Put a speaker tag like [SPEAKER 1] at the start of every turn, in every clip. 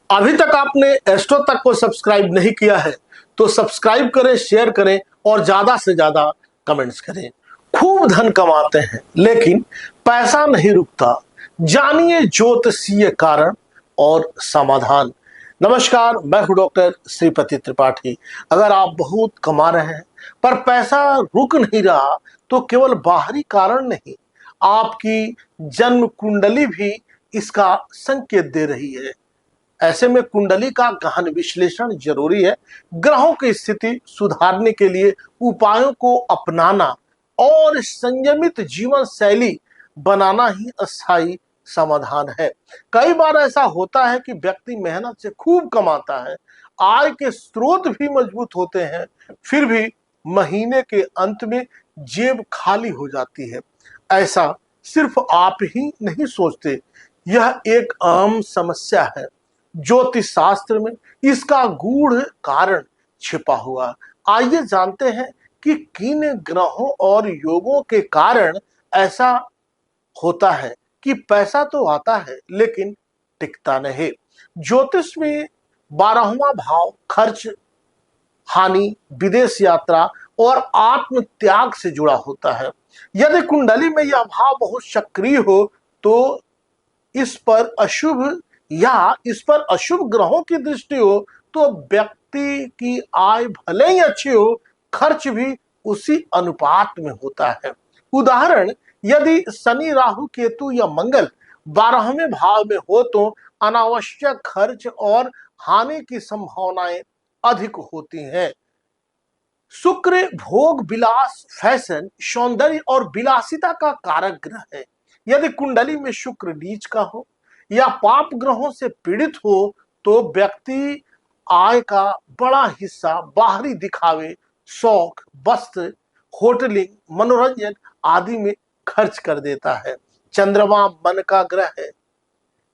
[SPEAKER 1] अभी तक आपने एस्ट्रो तक को सब्सक्राइब नहीं किया है तो सब्सक्राइब करें, शेयर करें और ज्यादा से ज्यादा कमेंट्स करें। खूब धन कमाते हैं लेकिन पैसा नहीं रुकता, जानिए ज्योतिषीय कारण और समाधान। नमस्कार, मैं हूं डॉक्टर श्रीपति त्रिपाठी। अगर आप बहुत कमा रहे हैं पर पैसा रुक नहीं रहा तो केवल बाहरी कारण नहीं, आपकी जन्म कुंडली भी इसका संकेत दे रही है। ऐसे में कुंडली का गहन विश्लेषण जरूरी है। ग्रहों की स्थिति सुधारने के लिए उपायों को अपनाना और संयमित जीवन शैली बनाना ही अस्थायी समाधान है। कई बार ऐसा होता है कि व्यक्ति मेहनत से खूब कमाता है, आय के स्रोत भी मजबूत होते हैं, फिर भी महीने के अंत में जेब खाली हो जाती है। ऐसा सिर्फ आप ही नहीं सोचते, यह एक आम समस्या है। ज्योतिष शास्त्र में इसका गूढ़ कारण छिपा हुआ। आइए जानते हैं कि किन ग्रहों और योगों के कारण ऐसा होता है कि पैसा तो आता है लेकिन टिकता नहीं। ज्योतिष में 12वां भाव खर्च, हानि, विदेश यात्रा और आत्म त्याग से जुड़ा होता है। यदि कुंडली में यह भाव बहुत सक्रिय हो तो इस पर अशुभ ग्रहों की दृष्टि हो तो व्यक्ति की आय भले ही अच्छी हो, खर्च भी उसी अनुपात में होता है। उदाहरण, यदि शनि, राहु, केतु या मंगल 12वें भाव में हो तो अनावश्यक खर्च और हानि की संभावनाएं अधिक होती हैं। शुक्र भोग, विलास, फैशन, सौंदर्य और विलासिता का कारक ग्रह है। यदि कुंडली में शुक्र नीच का हो या पाप ग्रहों से पीड़ित हो तो व्यक्ति आय का बड़ा हिस्सा बाहरी दिखावे, शौक, वस्त्र, होटलिंग, मनोरंजन आदि में खर्च कर देता है। चंद्रमा मन का ग्रह है।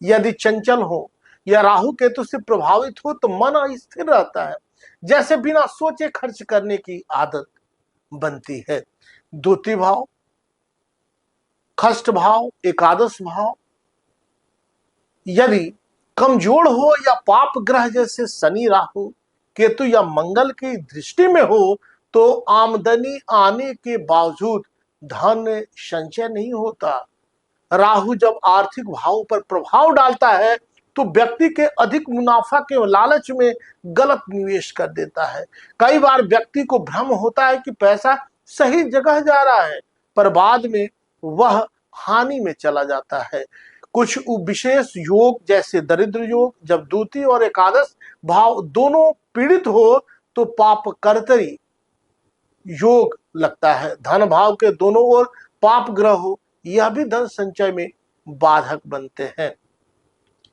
[SPEAKER 1] यदि चंचल हो या राहु केतु से प्रभावित हो तो मन अस्थिर रहता है, जैसे बिना सोचे खर्च करने की आदत बनती है। द्वितीय भाव, खष्ट भाव, एकादश भाव यदि कमजोर हो या पाप ग्रह जैसे शनि, राहु, केतु या मंगल की दृष्टि में हो तो आमदनी आने के बावजूद धन संचय नहीं होता। राहु जब आर्थिक भाव पर प्रभाव डालता है तो व्यक्ति के अधिक मुनाफा के लालच में गलत निवेश कर देता है। कई बार व्यक्ति को भ्रम होता है कि पैसा सही जगह जा रहा है, पर बाद में वह हानि में चला जाता है। कुछ विशेष योग जैसे दरिद्र योग, जब द्वितीय और एकादश भाव दोनों पीड़ित हो तो पाप कर्तरी योग लगता है। धन भाव के दोनों ओर पाप ग्रह हो, यह भी धन संचय में बाधक बनते हैं।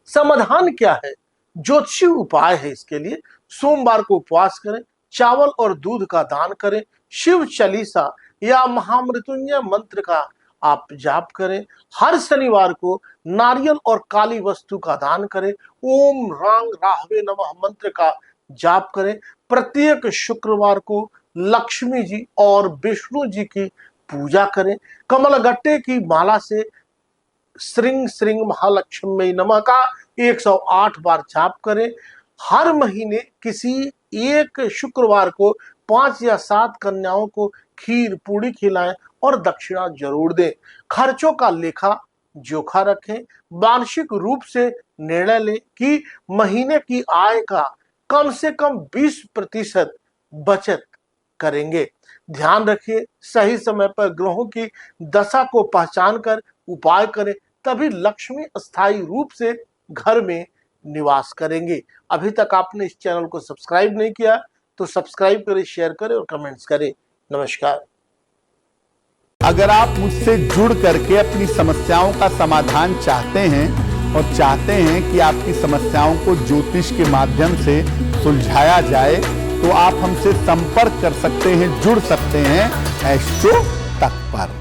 [SPEAKER 1] समाधान क्या है? ज्योतिषीय उपाय है इसके लिए। सोमवार को उपवास करें, चावल और दूध का दान करें, शिव चालीसा या महामृत्युंजय मंत्र का आप जाप करें। हर शनिवार को नारियल और काली वस्तु का दान करें। ओम रांग राहवे नमः मंत्र का जाप करें। प्रत्येक शुक्रवार को लक्ष्मी जी और विष्णु जी की पूजा करें। कमलगट्टे की माला से श्रींग श्रींग महालक्ष्मी नमः का 108 बार जाप करें। हर महीने किसी एक शुक्रवार को 5 या 7 कन्याओं को खीर पूड़ी खिलाएं और दक्षिणा जरूर दें। खर्चों का लेखा जोखा रखें। वार्षिक रूप से निर्णय लें कि महीने की आय का कम से कम 20% बचत करेंगे। ध्यान रखिए, सही समय पर ग्रहों की दशा को पहचान कर उपाय करें, तभी लक्ष्मी अस्थायी रूप से घर में निवास करेंगे। अभी तक आपने इस चैनल को सब्सक्राइब नहीं किया तो सब्सक्राइब करें, शेयर करें और कमेंट्स करें। नमस्कार।
[SPEAKER 2] अगर आप मुझसे जुड़ करके अपनी समस्याओं का समाधान चाहते हैं और चाहते हैं कि आपकी समस्याओं को ज्योतिष के माध्यम से सुलझाया जाए तो आप हमसे संपर्क कर सकते हैं, जुड़ सकते हैं एस्ट्रो तक पर।